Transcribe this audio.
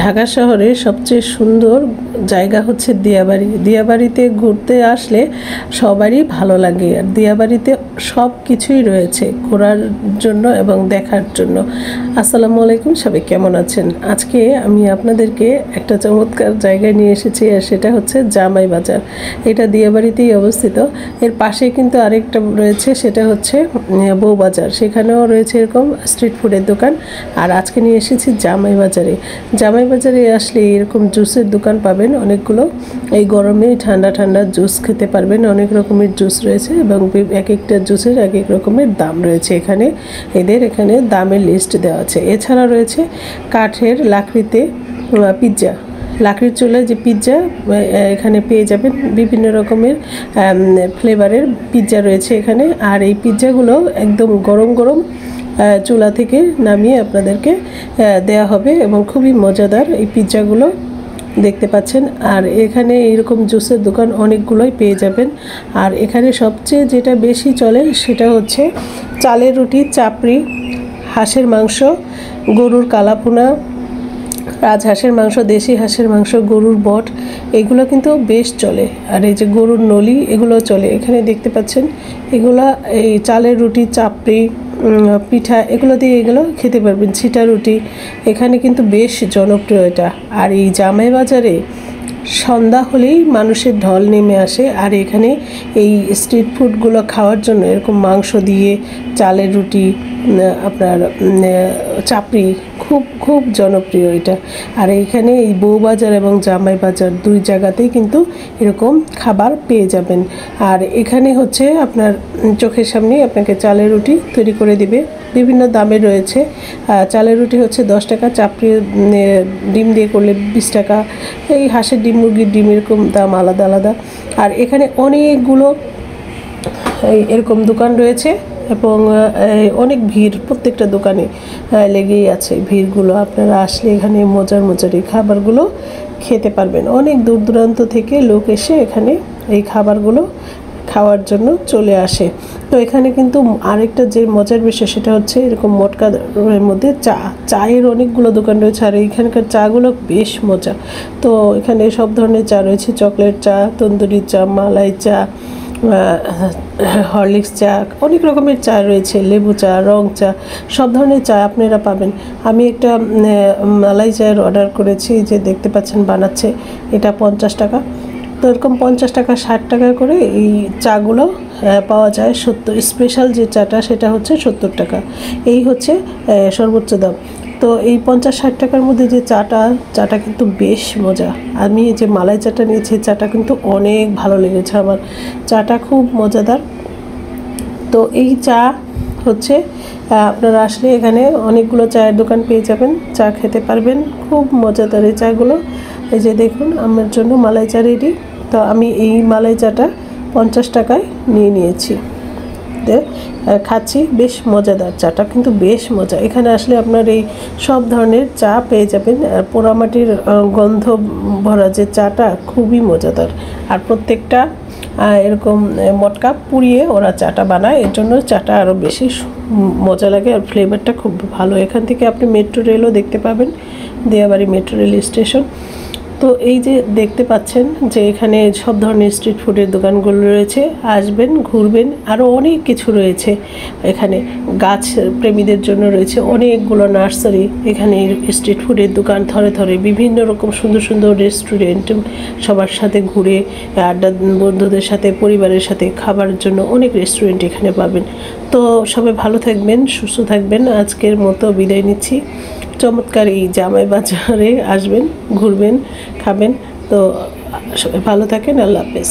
ঢাকা শহরের সবচেয়ে সুন্দর জায়গা হচ্ছে দিয়াবাড়ি। দিয়াবাড়িতে ঘুরতে আসলে সবারই ভালো লাগে, আর দিয়াবাড়িতে সব কিছুই রয়েছে ঘোরার জন্য এবং দেখার জন্য। আসসালামু আলাইকুম, সবাই কেমন আছেন? আজকে আমি আপনাদেরকে একটা চমৎকার জায়গায় নিয়ে এসেছি, আর সেটা হচ্ছে জামাই বাজার। এটা দিয়াবাড়িতেই অবস্থিত। এর পাশে কিন্তু আরেকটা রয়েছে, সেটা হচ্ছে বউবাজার। সেখানেও রয়েছে এরকম স্ট্রিট ফুডের দোকান। আর আজকে নিয়ে এসেছি জামাই বাজারে। জামাই বাজারে আসলে এরকম জুসের দোকান পাবেন অনেকগুলো। এই গরমে ঠান্ডা ঠান্ডা জুস খেতে পারবেন। অনেক রকমের জুস রয়েছে এবং এক একটা জুসের এক এক রকমের দাম রয়েছে। এখানে দামের লিস্ট দেওয়া আছে। এছাড়া রয়েছে কাঠের লাকড়িতে পিৎজা, লাকড়ির চুলায় যে পিৎজা এখানে পেয়ে যাবেন। বিভিন্ন রকমের ফ্লেভারের পিৎজা রয়েছে এখানে। আর এই পিৎজাগুলো একদম গরম গরম চুলা থেকে নামিয়ে আপনাদেরকে দেয়া হবে এবং খুবই মজাদার এই পিৎজাগুলো দেখতে পাচ্ছেন। আর এখানে এরকম জুসের দোকান অনেকগুলোই পেয়ে যাবেন। আর এখানে সবচেয়ে যেটা বেশি চলে সেটা হচ্ছে চালের রুটি, চাপড়ি, হাঁসের মাংস, গরুর কালাভুনা, রাজহাঁসের মাংস, দেশি হাঁসের মাংস, গরুর বট, এগুলো কিন্তু বেশ চলে। আর এই যে গরুর নলি, এগুলো চলে এখানে দেখতে পাচ্ছেন। এগুলা এই চালের রুটি, চাপড়ি, পিঠা, এগুলো দিয়ে এগুলো খেতে পারবেন। ছিটা রুটি এখানে কিন্তু বেশ জনপ্রিয় এটা। আর এই জামাই বাজারে সন্ধ্যা হলেই মানুষের ঢল নেমে আসে। আর এখানে এই স্ট্রিট ফুডগুলো খাওয়ার জন্য এরকম মাংস দিয়ে চালের রুটি, আপনার চাপড়ি খুব খুব জনপ্রিয় এটা। আর এইখানে এই বউবাজার এবং জামাই বাজার দুই জায়গাতেই কিন্তু এরকম খাবার পেয়ে যাবেন। আর এখানে হচ্ছে আপনার চোখের সামনেই আপনাকে চালের রুটি তৈরি করে দিবে। বিভিন্ন দামের রয়েছে। চালের রুটি হচ্ছে 10 টাকা, চাপড়ি ডিম দিয়ে করলে 20 টাকা, এই হাঁসের ডিম, মুরগির ডিম, এরকম দাম আলাদা আলাদা। আর এখানে অনেকগুলো এরকম দোকান রয়েছে এবং অনেক ভিড়, প্রত্যেকটা দোকানে লেগেই আছে ভিড়গুলো। আপনারা আসলে এখানে মজার মজার এই খাবারগুলো খেতে পারবেন। অনেক দূর দূরান্ত থেকে লোক এসে এখানে এই খাবারগুলো খাওয়ার জন্য চলে আসে। তো এখানে কিন্তু আরেকটা যে মজার বিষয় সেটা হচ্ছে এরকম মটকার মধ্যে চায়ের অনেকগুলো দোকান রয়েছে। আর এইখানকার চাগুলো বেশ মজা। তো এখানে সব ধরনের চা রয়েছে, চকলেট চা, তন্দুরি চা, মালাই চা, হরলিক্স চা, অনেক রকমের চা রয়েছে, লেবু চা, রং চা, সব ধরনের চা আপনারা পাবেন। আমি একটা মালাই চায়ের অর্ডার করেছি, যে দেখতে পাচ্ছেন বানাচ্ছে, এটা 50 টাকা। তো এরকম 50 টাকা, 60 টাকা করে এই চাগুলো পাওয়া যায়। স্পেশাল যে চাটা সেটা হচ্ছে 70 টাকা। এই হচ্ছে সর্বোচ্চ দাম। তো এই 50-60 টাকার মধ্যে যে চাটা কিন্তু বেশ মজা। আমি যে মালাই চাটা নিয়েছি, চাটা কিন্তু অনেক ভালো লেগেছে আমার। চাটা খুব মজাদার। তো এই চা হচ্ছে আপনারা আসলে এখানে অনেকগুলো চায়ের দোকান পেয়ে যাবেন, চা খেতে পারবেন। খুব মজাদার এই চাগুলো। এই যে দেখুন, আমার জন্য মালাই চা রেডি। তো আমি এই মালাই চাটা 50 টাকায় নিয়েছি, খাচ্ছি। বেশ মজাদার চাটা, কিন্তু বেশ মজা। এখানে আসলে আপনার এই সব ধরনের চা পেয়ে যাবেন। আর পোড়ামাটির গন্ধ ভরা যে চাটা খুবই মজাদার। আর প্রত্যেকটা এরকম মটকা পুড়িয়ে ওরা চাটা বানায়, এর জন্য চাটা আরও বেশি মজা লাগে। আর ফ্লেভারটা খুব ভালো। এখান থেকে আপনি মেট্রো রেলও দেখতে পাবেন, দিয়াবাড়ি মেট্রো রেল স্টেশন। তো এই যে দেখতে পাচ্ছেন যে এখানে সব ধরনের স্ট্রিট ফুডের দোকানগুলো রয়েছে। আসবেন, ঘুরবেন। আরও অনেক কিছু রয়েছে এখানে। গাছ প্রেমীদের জন্য রয়েছে অনেকগুলো নার্সারি। এখানে স্ট্রিট ফুডের দোকান ধরে ধরে বিভিন্ন রকম সুন্দর সুন্দর রেস্টুরেন্ট, সবার সাথে ঘুরে আড্ডা, বন্ধুদের সাথে, পরিবারের সাথে খাবারের জন্য অনেক রেস্টুরেন্ট এখানে পাবেন। তো সবাই ভালো থাকবেন, সুস্থ থাকবেন। আজকের মতো বিদায় নিচ্ছি। চমৎকার এই জামাই বাজারে আসবেন, ঘুরবেন, খাবেন। তো সবাই ভালো থাকেন। আল্লাহ হাফেজ।